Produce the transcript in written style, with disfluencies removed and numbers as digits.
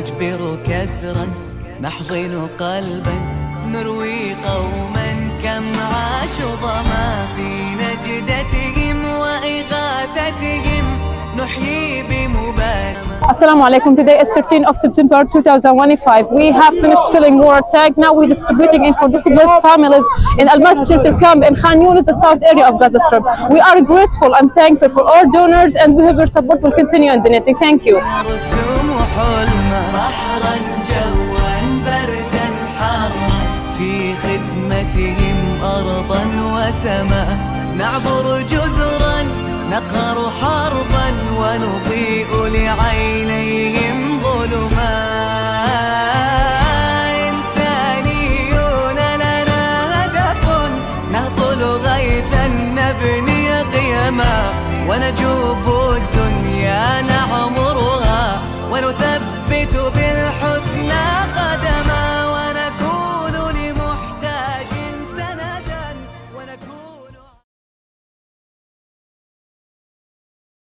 نجبر كسرا نحضن قلبا نروي قوما كم عاشوا ظما في نجدتهم وإغاثتهم نحيي بمبادرة. Assalamu alaikum. Today is 13th of September 2015. We have finished filling water tank. Now we're distributing it for displaced families in Al-Masjid shelter camp in Khan Yunis, the south area of Gaza Strip. We are grateful and thankful for all donors, and whoever support will continue on donating. Thank you. في خدمتهم أرضا وسماء نعبر جزرا نقهر حربا ونضيء لعينيهم ظلما. إنسانيون لنا هدف نهطل غيثا نبني قيما ونجوب الدنيا نعمرها ونثبت